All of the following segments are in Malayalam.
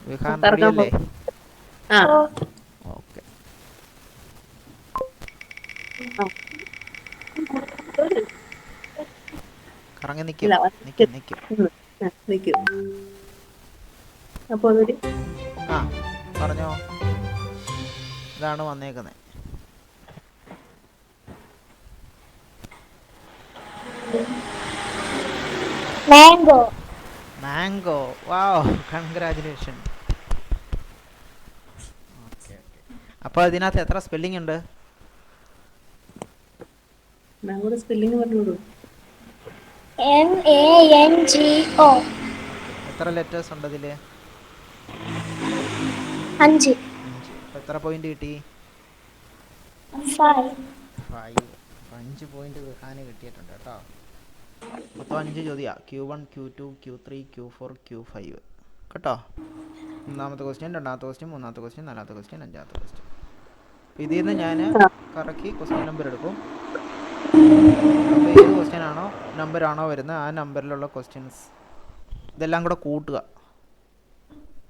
വിഹാൻ റെഡി കറക്കാൻ അല്ലേ? പോകും. ആ ഓക്കെ. കറങ്ങി നിൽക്കും. ഇല്ല നിൽക്കും നിൽക്കും. നിൽക്കും. അപ്പോൾ അതൊരു ആ പറഞ്ഞോ. ഇതാണ് വന്നേക്കുന്നത്. മാംഗോ. മാംഗോ. വാവ്, കൺഗ്രാജുലേഷൻ. Okay okay. അപ്പോൾ ഇതിനകത്ത് എത്ര സ്പെല്ലിംഗ് ഉണ്ട്? മാംഗോയുടെ സ്പെല്ലിംഗ് പറഞ്ഞോളൂ. MANGO. എത്ര ലെറ്റേഴ്സ് ഉണ്ട് ഇതിൽ? 5. 5. അപ്പോൾ എത്ര പോയിന്റ് കിട്ടി? 5. 5. 5 പോയിന്റ് വിഹാന് കിട്ടിയിട്ടുണ്ട് കേട്ടോ. മൊത്തം 5 ചോദ്യമാണ്. Q1 Q2 Q3 Q4 Q5 കേട്ടോ. ഒന്നാമത്തെ ക്വസ്റ്റ്യൻ, രണ്ടാമത്തെ ക്വസ്റ്റ്യൻ, മൂന്നാമത്തെ ക്വസ്റ്റ്യൻ, നാലാമത്തെ ക്വസ്റ്റ്യൻ, അഞ്ചാമത്തെ ക്വസ്റ്റ്യൻ. ഇതിൽ നിന്ന് ഞാൻ കറക്കി ക്വസ്റ്റ്യൻ നമ്പർ എടുക്കും. അപ്പോൾ ഏത് ക്വസ്റ്റ്യൻ ആണോ നമ്പറാണോ വരുന്നത് ആ നമ്പറിലുള്ള ക്വസ്റ്റ്യൻസ് ഇതെല്ലാം കൂടെ കൂട്ടുക,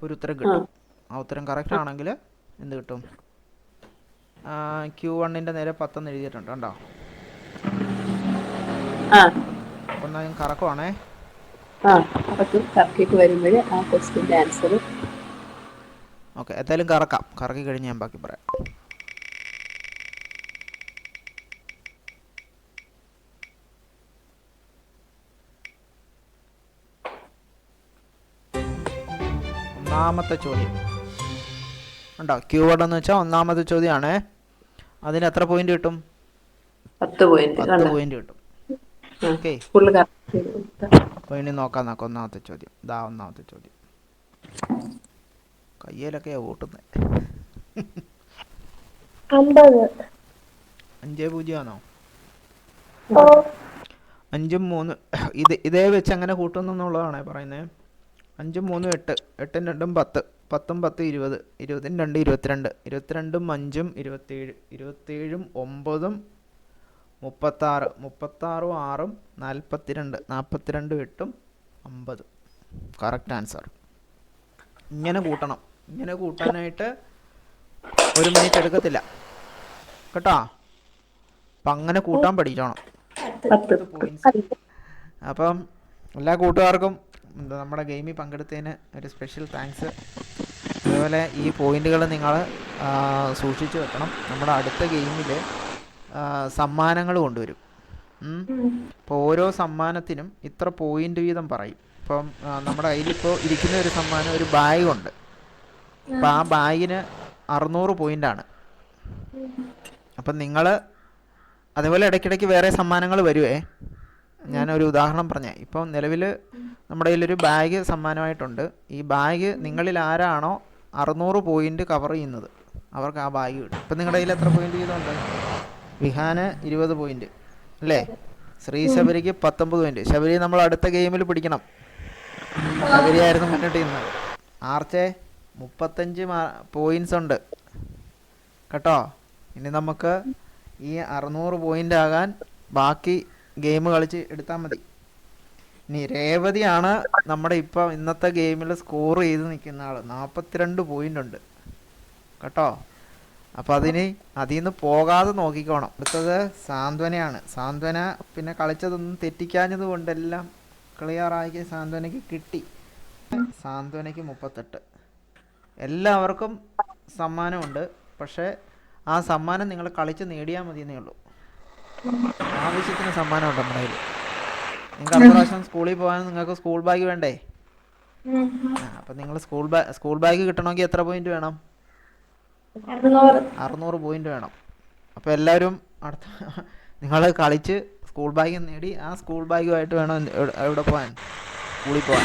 ഒരു ഉത്തരം കിട്ടും. ആ ഉത്തരം കറക്റ്റ് ആണെങ്കിൽ എന്ത് കിട്ടും? Q1ൻ്റെ നേരെ 10 എഴുതിയിട്ടുണ്ട് കണ്ടോ. അപ്പം എന്നാൽ ഞാൻ കറക്കുവാണേ. കറക്കിയിട്ട് വരുമ്പോൾ ആ ക്വസ്റ്റ്യൻ്റെ ആൻസർ. ഓക്കെ, എന്തായാലും കറക്കാം. കറക്കി കഴിഞ്ഞ് ഞാൻ ബാക്കി പറയാം. ഒന്നാമത്തെ ചോദ്യം ഉണ്ടോ? Q1 എന്ന് വെച്ചാൽ ഒന്നാമത്തെ ചോദ്യമാണേ. അതിന് എത്ര പോയിന്റ് കിട്ടും? 10 പോയിന്റ് കിട്ടും. ഓക്കെ, അപ്പോൾ ഇനി നോക്കാം. ഒന്നാമത്തെ ചോദ്യം. ഇതാ ഒന്നാമത്തെ ചോദ്യം. കയ്യിലൊക്കെയാ കൂട്ടുന്നത്. 50. 5-0 ആണോ? 5ഉം 3 ഇതേ വെച്ച് അങ്ങനെ കൂട്ടുന്നുള്ളതാണേ പറയുന്നത്. 5ഉം 3ഉം 8, 8ഉം 2ഉം 10, 10ഉം 10 20, 20ഉം 2 22, 22ഉം 5ഉം 27, 27ഉം 9ഉം 36, 36ഉം 6ഉം 42, 42ഉം 8ഉം 50. Correct answer. ഇങ്ങനെ കൂട്ടണം. ഇങ്ങനെ കൂട്ടാനായിട്ട് 1 മിനിറ്റ് എടുക്കത്തില്ല കേട്ടോ. അപ്പം അങ്ങനെ കൂട്ടാൻ പഠിച്ചോണം. 10 പോയിൻറ്റ്സ്. അപ്പം എല്ലാ കൂട്ടുകാർക്കും നമ്മുടെ ഗെയിമിൽ പങ്കെടുത്തതിന് ഒരു സ്പെഷ്യൽ താങ്ക്സ്. അതുപോലെ ഈ പോയിന്റുകൾ നിങ്ങൾ സൂക്ഷിച്ച് വെക്കണം. നമ്മുടെ അടുത്ത ഗെയിമിൽ സമ്മാനങ്ങൾ കൊണ്ടുവരും. അപ്പോൾ ഓരോ സമ്മാനത്തിനും ഇത്ര പോയിന്റ് വീതം പറയും. ഇപ്പം നമ്മുടെ കയ്യിലിപ്പോൾ ഇരിക്കുന്ന ഒരു സമ്മാനം ഒരു ബാഗുണ്ട്. അപ്പോൾ ആ ബാഗിന് 600 പോയിൻ്റാണ്. അപ്പം നിങ്ങൾ അതേപോലെ ഇടയ്ക്കിടയ്ക്ക് വേറെ സമ്മാനങ്ങൾ വരുവേ. ഞാനൊരു ഉദാഹരണം പറഞ്ഞേ. ഇപ്പം നിലവിൽ നമ്മുടെ കയ്യിലൊരു ബാഗ് സമ്മാനമായിട്ടുണ്ട്. ഈ ബാഗ് നിങ്ങളിൽ ആരാണോ 600 പോയിൻ്റ് കവർ ചെയ്യുന്നത് അവർക്ക് ആ ബാഗ് കിട്ടും. ഇപ്പം നിങ്ങളുടെ കയ്യിൽ എത്ര പോയിൻ്റ് ചെയ്തുണ്ട്? വിഹാന് 20 പോയിൻ്റ് അല്ലേ? ശ്രീശബരിക്ക് 19 പോയിൻ്റ്. ശബരി നമ്മൾ അടുത്ത ഗെയിമിൽ പിടിക്കണം. ശബരിയായിരുന്നു മുന്നിട്ട് ചെയ്യുന്നത്. ആർച്ചേ 35 പോയിൻറ്റ്സ് ഉണ്ട് കേട്ടോ. ഇനി നമുക്ക് ഈ 600 പോയിൻ്റ് ആകാൻ ബാക്കി ഗെയിം കളിച്ച് എടുത്താൽ മതി. ഇനി രേവതിയാണ് നമ്മുടെ ഇപ്പോൾ ഇന്നത്തെ ഗെയിമിൽ സ്കോർ ചെയ്ത് നിൽക്കുന്ന ആൾ. 42 പോയിൻ്റ് ഉണ്ട് കേട്ടോ. അപ്പോൾ അതിൽ നിന്ന് പോകാതെ നോക്കിക്കോണം. അടുത്തത് സാന്ത്വനയാണ്. സാന്ത്വന പിന്നെ കളിച്ചതൊന്നും തെറ്റിക്കാഞ്ഞത് കൊണ്ടെല്ലാം ക്ലിയറാക്കി സാന്ത്വനയ്ക്ക് കിട്ടി. സാന്ത്വനയ്ക്ക് 38. എല്ലാവർക്കും സമ്മാനമുണ്ട്. പക്ഷേ ആ സമ്മാനം നിങ്ങൾ കളിച്ച് നേടിയാൽ മതിയെന്നേ ഉള്ളൂ. ആവശ്യത്തിന് സമ്മാനമുണ്ട് നമ്മുടെ കയ്യിൽ. നിങ്ങൾക്ക് അടുത്ത പ്രാവശ്യം സ്കൂളിൽ പോകാൻ നിങ്ങൾക്ക് സ്കൂൾ ബാഗ് വേണ്ടേ? അപ്പം നിങ്ങൾ സ്കൂൾ ബാഗ് കിട്ടണമെങ്കിൽ എത്ര പോയിന്റ് വേണം? 600 പോയിന്റ് വേണം. അപ്പോൾ എല്ലാവരും നിങ്ങൾ കളിച്ച് സ്കൂൾ ബാഗ് നേടി ആ സ്കൂൾ ബാഗുമായിട്ട് വേണം എവിടെ പോകാൻ? സ്കൂളിൽ പോകാൻ.